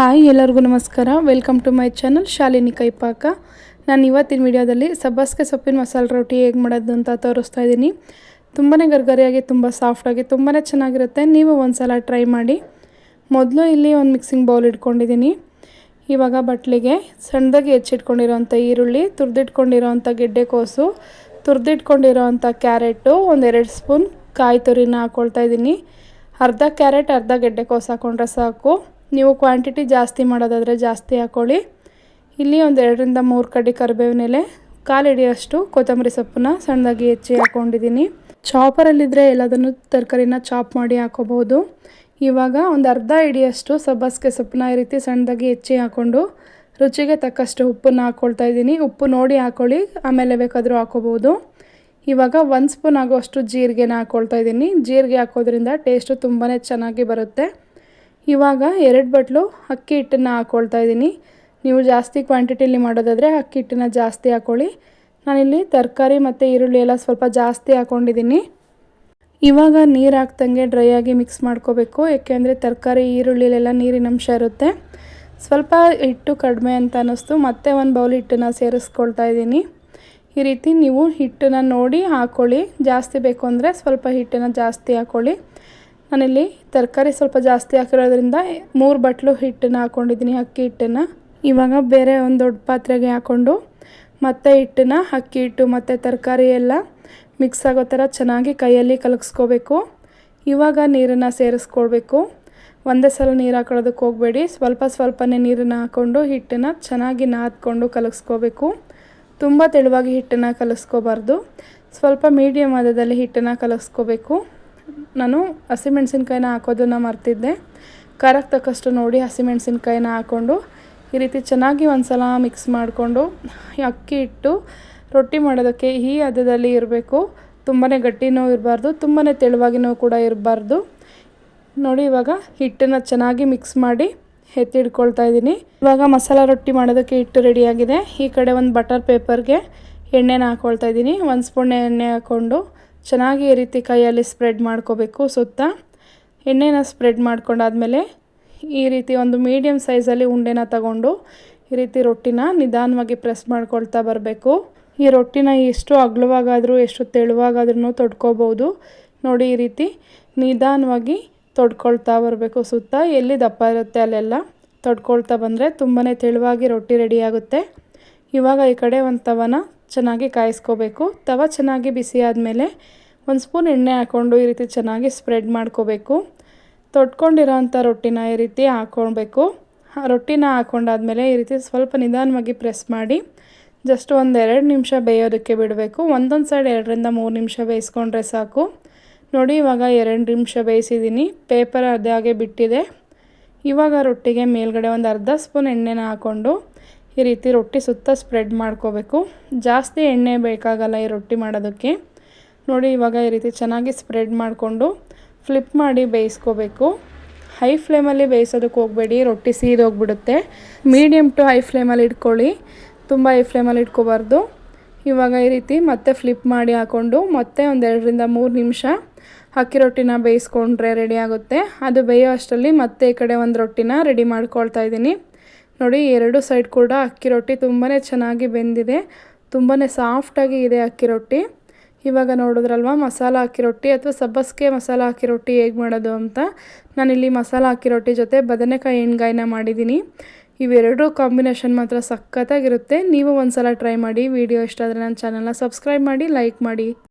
Hi ಎಲ್ಲರಿಗೂ ನಮಸ್ಕಾರ. Welcome to my channel Shalini Kaipaka. ನಾನು ಇವತ್ತಿನ ವಿಡಿಯೋದಲ್ಲಿ ಸಬ್ಬಸಿಗೆ ಸೊಪ್ಪಿನ ಮಸಾಲೆ ರೊಟ್ಟಿ ಹೇಗೆ ಮಾಡೋದು ಅಂತ ತೋರಿಸ್ತಾ ಇದ್ದೀನಿ. ತುಂಬಾ ಗರ್ಗರಿಯಾಗಿ ತುಂಬ ಸಾಫ್ಟಾಗಿ ತುಂಬಾ ಚೆನ್ನಾಗಿರುತ್ತೆ. ನೀವು ಒಂದು ಸಲ ಟ್ರೈ ಮಾಡಿ. ಮೊದಲು ಇಲ್ಲಿ ಒಂದು ಮಿಕ್ಸಿಂಗ್ ಬೌಲ್ ಇಟ್ಕೊಂಡಿದ್ದೀನಿ. ಇವಾಗ ಬಟ್ಲಿಗೆ ಸಣ್ಣದಾಗಿ ಹೆಚ್ಚಿಟ್ಕೊಂಡಿರೋಂಥ ಈರುಳ್ಳಿ, ತುರಿದಿಟ್ಕೊಂಡಿರೋಂಥ ಗೆಡ್ಡೆಕೋಸು, ತುರಿದಿಟ್ಕೊಂಡಿರೋಂಥ ಕ್ಯಾರೆಟು, ಒಂದು 2 ಸ್ಪೂನ್ ಕಾಯಿ ತುರಿನ ಹಾಕ್ಕೊಳ್ತಾ ಇದ್ದೀನಿ. ಅರ್ಧ ಕ್ಯಾರೆಟ್ ಅರ್ಧ ಗೆಡ್ಡೆಕೋಸು ಹಾಕ್ಕೊಂಡ್ರೆ ಸಾಕು. ನೀವು ಕ್ವಾಂಟಿಟಿ ಜಾಸ್ತಿ ಮಾಡೋದಾದರೆ ಜಾಸ್ತಿ ಹಾಕ್ಕೊಳ್ಳಿ. ಇಲ್ಲಿ ಒಂದು 2ರಿಂದ 3 ಕಡ್ಡಿ ಕರಿಬೇವಿನ ಎಲೆ, 1/4 ಹಿಡಿಯಷ್ಟು ಕೊತ್ತಂಬರಿ ಸೊಪ್ಪನ್ನ ಸಣ್ಣದಾಗಿ ಹೆಚ್ಚಿ ಹಾಕ್ಕೊಂಡಿದ್ದೀನಿ. ಚಾಪರಲ್ಲಿದ್ದರೆ ಎಲ್ಲದನ್ನು ತರಕಾರಿನ ಚಾಪ್ ಮಾಡಿ ಹಾಕೋಬಹುದು. ಇವಾಗ ಒಂದು ಅರ್ಧ ಹಿಡಿಯಷ್ಟು ಸಬ್ಬಸಿಗೆ ಸೊಪ್ಪನ್ನ ಈ ರೀತಿ ಸಣ್ಣದಾಗಿ ಹೆಚ್ಚಿ ಹಾಕ್ಕೊಂಡು ರುಚಿಗೆ ತಕ್ಕಷ್ಟು ಉಪ್ಪನ್ನು ಹಾಕ್ಕೊಳ್ತಾ ಇದ್ದೀನಿ. ಉಪ್ಪು ನೋಡಿ ಹಾಕ್ಕೊಳ್ಳಿ, ಆಮೇಲೆ ಬೇಕಾದರೂ ಹಾಕೋಬಹುದು. ಇವಾಗ 1 ಸ್ಪೂನ್ ಆಗೋಷ್ಟು ಜೀರಿಗೆನ ಹಾಕ್ಕೊಳ್ತಾ ಇದ್ದೀನಿ. ಜೀರಿಗೆ ಹಾಕೋದ್ರಿಂದ ಟೇಸ್ಟು ತುಂಬಾ ಚೆನ್ನಾಗಿ ಬರುತ್ತೆ. ಇವಾಗ 2 ಬಟ್ಲು ಅಕ್ಕಿ ಹಿಟ್ಟನ್ನು ಹಾಕ್ಕೊಳ್ತಾ ಇದ್ದೀನಿ. ನೀವು ಜಾಸ್ತಿ ಕ್ವಾಂಟಿಟಿಲಿ ಮಾಡೋದಾದರೆ ಅಕ್ಕಿ ಹಿಟ್ಟನ್ನು ಜಾಸ್ತಿ ಹಾಕ್ಕೊಳ್ಳಿ. ನಾನಿಲ್ಲಿ ತರಕಾರಿ ಮತ್ತು ಈರುಳ್ಳಿ ಎಲ್ಲ ಸ್ವಲ್ಪ ಜಾಸ್ತಿ ಹಾಕ್ಕೊಂಡಿದ್ದೀನಿ. ಇವಾಗ ನೀರು ಹಾಕ್ದಂಗೆ ಡ್ರೈ ಆಗಿ ಮಿಕ್ಸ್ ಮಾಡ್ಕೋಬೇಕು. ಏಕೆಂದರೆ ತರಕಾರಿ ಈರುಳ್ಳಿಲೆಲ್ಲ ನೀರಿನ ಅಂಶ ಇರುತ್ತೆ. ಸ್ವಲ್ಪ ಹಿಟ್ಟು ಕಡಿಮೆ ಅಂತ ಅನ್ನಿಸ್ತು, ಮತ್ತೆ ಒಂದು ಬೌಲ್ ಹಿಟ್ಟನ್ನು ಸೇರಿಸ್ಕೊಳ್ತಾ ಇದ್ದೀನಿ. ಈ ರೀತಿ ನೀವು ಹಿಟ್ಟನ್ನು ನೋಡಿ ಹಾಕ್ಕೊಳ್ಳಿ. ಜಾಸ್ತಿ ಬೇಕು ಅಂದರೆ ಸ್ವಲ್ಪ ಹಿಟ್ಟನ್ನು ಜಾಸ್ತಿ ಹಾಕ್ಕೊಳ್ಳಿ. ನಾನಿಲ್ಲಿ ತರಕಾರಿ ಸ್ವಲ್ಪ ಜಾಸ್ತಿ ಹಾಕಿರೋದ್ರಿಂದ 3 ಬಟ್ಲು ಹಿಟ್ಟನ್ನು ಹಾಕ್ಕೊಂಡಿದ್ದೀನಿ, ಅಕ್ಕಿ ಹಿಟ್ಟನ್ನು. ಇವಾಗ ಬೇರೆ ಒಂದು ದೊಡ್ಡ ಪಾತ್ರೆಗೆ ಹಾಕ್ಕೊಂಡು ಮತ್ತೆ ಹಿಟ್ಟನ್ನು, ಅಕ್ಕಿ ಹಿಟ್ಟು ಮತ್ತು ತರಕಾರಿ ಎಲ್ಲ ಮಿಕ್ಸ್ ಆಗೋ ಥರ ಚೆನ್ನಾಗಿ ಕೈಯಲ್ಲಿ ಕಲಗಿಸ್ಕೋಬೇಕು. ಇವಾಗ ನೀರನ್ನು ಸೇರಿಸ್ಕೊಳ್ಬೇಕು. ಒಂದೇ ಸಲ ನೀರು ಹಾಕೊಳ್ಳೋದಕ್ಕೆ ಹೋಗಬೇಡಿ. ಸ್ವಲ್ಪನೇ ನೀರನ್ನು ಹಾಕ್ಕೊಂಡು ಹಿಟ್ಟನ್ನು ಚೆನ್ನಾಗಿ ನಾದ್ಕೊಂಡು ಕಲಗಿಸ್ಕೋಬೇಕು. ತುಂಬ ತೆಳುವಾಗಿ ಹಿಟ್ಟನ್ನು ಕಲಗಿಸ್ಕೋಬಾರ್ದು. ಸ್ವಲ್ಪ ಮೀಡಿಯಮ್ ಆದದಲ್ಲಿ ಹಿಟ್ಟನ್ನು ಕಲಗಿಸ್ಕೋಬೇಕು. ನಾನು ಹಸಿಮೆಣಸಿನ್ಕಾಯಿನ ಹಾಕೋದನ್ನು ಮರ್ತಿದ್ದೆ. ಖಾರಕ್ಕೆ ತಕ್ಕಷ್ಟು ನೋಡಿ ಹಸಿಮೆಣಸಿನ್ಕಾಯಿನ ಹಾಕ್ಕೊಂಡು ಈ ರೀತಿ ಚೆನ್ನಾಗಿ ಒಂದು ಸಲ ಮಿಕ್ಸ್ ಮಾಡಿಕೊಂಡು, ಅಕ್ಕಿ ಹಿಟ್ಟು ರೊಟ್ಟಿ ಮಾಡೋದಕ್ಕೆ ಈ ಹದದಲ್ಲಿ ಇರಬೇಕು. ತುಂಬಾ ಗಟ್ಟಿನೂ ಇರಬಾರ್ದು, ತುಂಬಾ ತೆಳುವಾಗಿನೂ ಕೂಡ ಇರಬಾರ್ದು. ನೋಡಿ, ಇವಾಗ ಹಿಟ್ಟನ್ನು ಚೆನ್ನಾಗಿ ಮಿಕ್ಸ್ ಮಾಡಿ ಎತ್ತಿಡ್ಕೊಳ್ತಾ ಇದ್ದೀನಿ. ಇವಾಗ ಮಸಾಲ ರೊಟ್ಟಿ ಮಾಡೋದಕ್ಕೆ ಹಿಟ್ಟು ರೆಡಿಯಾಗಿದೆ. ಈ ಕಡೆ ಒಂದು ಬಟರ್ ಪೇಪರ್ಗೆ ಎಣ್ಣೆನ ಹಾಕ್ಕೊಳ್ತಾ ಇದ್ದೀನಿ. 1 ಸ್ಪೂನ್ ಎಣ್ಣೆ ಹಾಕ್ಕೊಂಡು ಚೆನ್ನಾಗಿ ಈ ರೀತಿ ಕೈಯಲ್ಲಿ ಸ್ಪ್ರೆಡ್ ಮಾಡ್ಕೋಬೇಕು. ಸುತ್ತ ಎಣ್ಣೆನ ಸ್ಪ್ರೆಡ್ ಮಾಡ್ಕೊಂಡಾದ್ಮೇಲೆ ಈ ರೀತಿ ಒಂದು ಮೀಡಿಯಮ್ ಸೈಜಲ್ಲಿ ಉಂಡೆನ ತಗೊಂಡು ಈ ರೀತಿ ರೊಟ್ಟಿನ ನಿಧಾನವಾಗಿ ಪ್ರೆಸ್ ಮಾಡ್ಕೊಳ್ತಾ ಬರಬೇಕು. ಈ ರೊಟ್ಟಿನ ಎಷ್ಟು ಅಗಲವಾಗಾದರೂ ಎಷ್ಟು ತೆಳುವಾಗಾದ್ರೂ ತೊಡ್ಕೋಬೋದು. ನೋಡಿ, ಈ ರೀತಿ ನಿಧಾನವಾಗಿ ತೊಡ್ಕೊಳ್ತಾ ಬರಬೇಕು. ಸುತ್ತ ಎಲ್ಲಿ ದಪ್ಪ ಇರುತ್ತೆ ಅಲ್ಲೆಲ್ಲ ತೊಡ್ಕೊಳ್ತಾ ಬಂದರೆ ತುಂಬಾ ತೆಳುವಾಗಿ ರೊಟ್ಟಿ ರೆಡಿಯಾಗುತ್ತೆ. ಇವಾಗ ಈ ಕಡೆ ಒಂದು ತವನ ಚೆನ್ನಾಗಿ ಕಾಯಿಸ್ಕೋಬೇಕು. ತವ ಚೆನ್ನಾಗಿ ಬಿಸಿ ಆದಮೇಲೆ 1 ಸ್ಪೂನ್ ಎಣ್ಣೆ ಹಾಕ್ಕೊಂಡು ಈ ರೀತಿ ಚೆನ್ನಾಗಿ ಸ್ಪ್ರೆಡ್ ಮಾಡ್ಕೋಬೇಕು. ತೊಟ್ಕೊಂಡಿರೋಂಥ ರೊಟ್ಟಿನ ಈ ರೀತಿ ಹಾಕ್ಕೊಳ್ಬೇಕು. ರೊಟ್ಟಿನ ಹಾಕ್ಕೊಂಡಾದ್ಮೇಲೆ ಈ ರೀತಿ ಸ್ವಲ್ಪ ನಿಧಾನವಾಗಿ ಪ್ರೆಸ್ ಮಾಡಿ ಜಸ್ಟ್ ಒಂದು 2 ನಿಮಿಷ ಬೇಯೋದಕ್ಕೆ ಬಿಡಬೇಕು. ಒಂದೊಂದು ಸೈಡ್ 2ರಿಂದ 3 ನಿಮಿಷ ಬೇಯಿಸ್ಕೊಂಡ್ರೆ ಸಾಕು. ನೋಡಿ, ಇವಾಗ 2 ನಿಮಿಷ ಬೇಯಿಸಿದ್ದೀನಿ. ಪೇಪರ್ ಅದಾಗೆ ಬಿಟ್ಟಿದೆ. ಇವಾಗ ರೊಟ್ಟಿಗೆ ಮೇಲ್ಗಡೆ ಒಂದು ಅರ್ಧ ಸ್ಪೂನ್ ಎಣ್ಣೆನ ಹಾಕ್ಕೊಂಡು ಈ ರೀತಿ ರೊಟ್ಟಿ ಸುತ್ತ ಸ್ಪ್ರೆಡ್ ಮಾಡ್ಕೋಬೇಕು. ಜಾಸ್ತಿ ಎಣ್ಣೆ ಬೇಕಾಗಲ್ಲ ಈ ರೊಟ್ಟಿ ಮಾಡೋದಕ್ಕೆ. ನೋಡಿ, ಇವಾಗ ಈ ರೀತಿ ಚೆನ್ನಾಗಿ ಸ್ಪ್ರೆಡ್ ಮಾಡಿಕೊಂಡು ಫ್ಲಿಪ್ ಮಾಡಿ ಬೇಯಿಸ್ಕೋಬೇಕು. ಹೈ ಫ್ಲೇಮಲ್ಲಿ ಬೇಯಿಸೋದಕ್ಕೆ ಹೋಗಬೇಡಿ, ರೊಟ್ಟಿ ಸೀದೋಗ್ಬಿಡುತ್ತೆ. ಮೀಡಿಯಮ್ ಟು ಹೈ ಫ್ಲೇಮಲ್ಲಿ ಇಟ್ಕೊಳ್ಳಿ, ತುಂಬ ಹೈ ಫ್ಲೇಮಲ್ಲಿ ಇಟ್ಕೋಬಾರ್ದು. ಇವಾಗ ಈ ರೀತಿ ಮತ್ತೆ ಫ್ಲಿಪ್ ಮಾಡಿ ಹಾಕ್ಕೊಂಡು ಮತ್ತೆ ಒಂದು 2ರಿಂದ 3 ನಿಮಿಷ ಅಕ್ಕಿ ರೊಟ್ಟಿನ ಬೇಯಿಸ್ಕೊಂಡ್ರೆ ರೆಡಿ ಆಗುತ್ತೆ. ಅದು ಬೇಯೋ ಅಷ್ಟರಲ್ಲಿ ಮತ್ತೆ ಈ ಕಡೆ ಒಂದು ರೊಟ್ಟಿನ ರೆಡಿ ಮಾಡ್ಕೊಳ್ತಾ ಇದ್ದೀನಿ. ನೋಡಿ, 2 ಸೈಡ್ ಕೂಡ ಅಕ್ಕಿ ರೊಟ್ಟಿ ತುಂಬಾ ಚೆನ್ನಾಗಿ ಬೆಂದಿದೆ. ತುಂಬಾ ಸಾಫ್ಟಾಗಿ ಇದೆ ಅಕ್ಕಿ ರೊಟ್ಟಿ. ಇವಾಗ ನೋಡಿದ್ರಲ್ವ ಮಸಾಲ ಅಕ್ಕಿ ರೊಟ್ಟಿ ಅಥವಾ ಸಬ್ಬಸಿಗೆ ಮಸಾಲ ಅಕ್ಕಿ ರೊಟ್ಟಿ ಹೇಗೆ ಮಾಡೋದು ಅಂತ. ನಾನಿಲ್ಲಿ ಮಸಾಲ ಅಕ್ಕಿ ರೊಟ್ಟಿ ಜೊತೆ ಬದನೆಕಾಯಿ ಎಣ್ಗಾಯಿನ ಮಾಡಿದ್ದೀನಿ. ಇವೆರಡೂ ಕಾಂಬಿನೇಷನ್ ಮಾತ್ರ ಸಖತ್ತಾಗಿರುತ್ತೆ. ನೀವು ಒಂದು ಸಲ ಟ್ರೈ ಮಾಡಿ. ವಿಡಿಯೋ ಇಷ್ಟ ಆದರೆ ನನ್ನ ಚಾನಲ್ನ ಸಬ್ಸ್ಕ್ರೈಬ್ ಮಾಡಿ, ಲೈಕ್ ಮಾಡಿ.